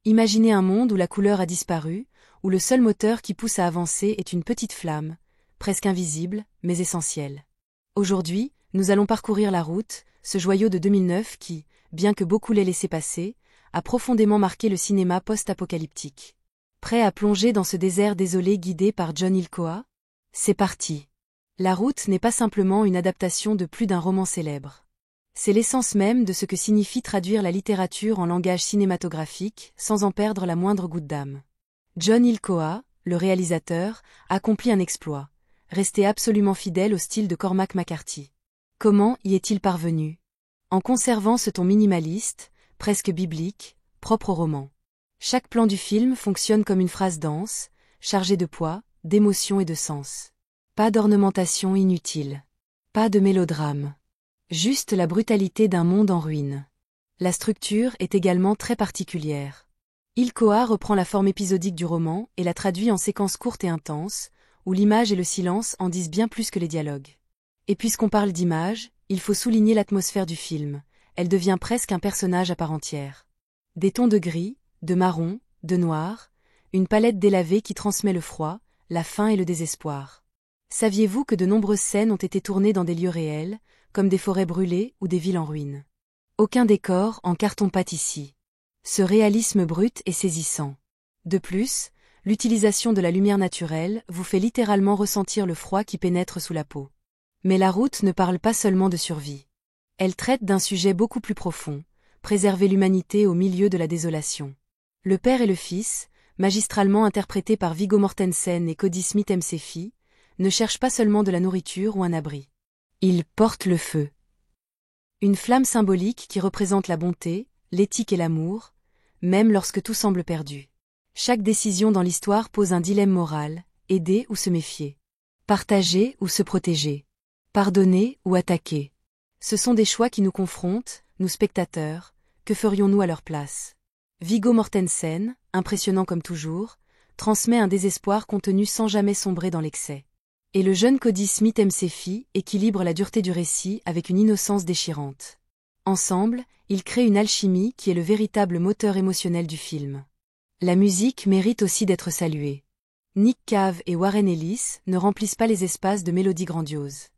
Imaginez un monde où la couleur a disparu, où le seul moteur qui pousse à avancer est une petite flamme, presque invisible, mais essentielle. Aujourd'hui, nous allons parcourir La Route, ce joyau de 2009 qui, bien que beaucoup l'aient laissé passer, a profondément marqué le cinéma post-apocalyptique. Prêt à plonger dans ce désert désolé guidé par John Ilcoa? C'est parti. La Route n'est pas simplement une adaptation de plus d'un roman célèbre. C'est l'essence même de ce que signifie traduire la littérature en langage cinématographique, sans en perdre la moindre goutte d'âme. John Ilcoa, le réalisateur, accomplit un exploit, resté absolument fidèle au style de Cormac McCarthy. Comment y est-il parvenu? En conservant ce ton minimaliste, presque biblique, propre au roman. Chaque plan du film fonctionne comme une phrase dense, chargée de poids, d'émotion et de sens. Pas d'ornementation inutile. Pas de mélodrame. Juste la brutalité d'un monde en ruine. La structure est également très particulière. Ilcoa reprend la forme épisodique du roman et la traduit en séquences courtes et intenses, où l'image et le silence en disent bien plus que les dialogues. Et puisqu'on parle d'image, il faut souligner l'atmosphère du film. Elle devient presque un personnage à part entière. Des tons de gris, de marron, de noir, une palette délavée qui transmet le froid, la faim et le désespoir. Saviez-vous que de nombreuses scènes ont été tournées dans des lieux réels, comme des forêts brûlées ou des villes en ruine? Aucun décor en carton-pâte ici. Ce réalisme brut est saisissant. De plus, l'utilisation de la lumière naturelle vous fait littéralement ressentir le froid qui pénètre sous la peau. Mais La Route ne parle pas seulement de survie. Elle traite d'un sujet beaucoup plus profond, préserver l'humanité au milieu de la désolation. Le père et le fils, magistralement interprétés par Viggo Mortensen et Cody Smith-McPhee, ne cherchent pas seulement de la nourriture ou un abri. Ils portent le feu. Une flamme symbolique qui représente la bonté, l'éthique et l'amour, même lorsque tout semble perdu. Chaque décision dans l'histoire pose un dilemme moral, aider ou se méfier. Partager ou se protéger. Pardonner ou attaquer. Ce sont des choix qui nous confrontent, nous spectateurs, que ferions-nous à leur place? Viggo Mortensen, impressionnant comme toujours, transmet un désespoir contenu sans jamais sombrer dans l'excès. Et le jeune Cody Smith-McPhee équilibre la dureté du récit avec une innocence déchirante. Ensemble, ils créent une alchimie qui est le véritable moteur émotionnel du film. La musique mérite aussi d'être saluée. Nick Cave et Warren Ellis ne remplissent pas les espaces de mélodies grandioses.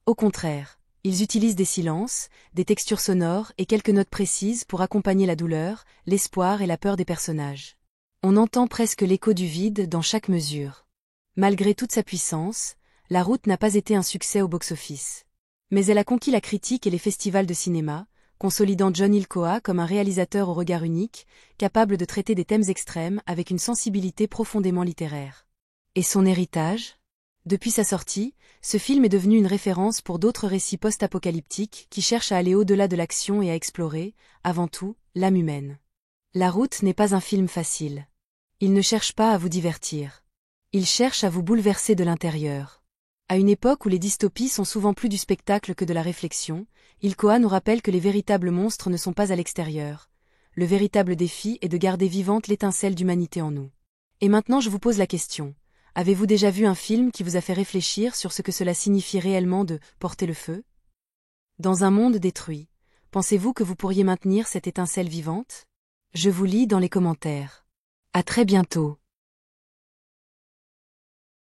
Au contraire, ils utilisent des silences, des textures sonores et quelques notes précises pour accompagner la douleur, l'espoir et la peur des personnages. On entend presque l'écho du vide dans chaque mesure. Malgré toute sa puissance, La Route n'a pas été un succès au box-office. Mais elle a conquis la critique et les festivals de cinéma, consolidant John Ilcoa comme un réalisateur au regard unique, capable de traiter des thèmes extrêmes avec une sensibilité profondément littéraire. Et son héritage? Depuis sa sortie, ce film est devenu une référence pour d'autres récits post-apocalyptiques qui cherchent à aller au-delà de l'action et à explorer, avant tout, l'âme humaine. La Route n'est pas un film facile. Il ne cherche pas à vous divertir. Il cherche à vous bouleverser de l'intérieur. À une époque où les dystopies sont souvent plus du spectacle que de la réflexion, Ilcoa nous rappelle que les véritables monstres ne sont pas à l'extérieur. Le véritable défi est de garder vivante l'étincelle d'humanité en nous. Et maintenant je vous pose la question. Avez-vous déjà vu un film qui vous a fait réfléchir sur ce que cela signifie réellement de porter le feu? Dans un monde détruit, pensez-vous que vous pourriez maintenir cette étincelle vivante? Je vous lis dans les commentaires. À très bientôt.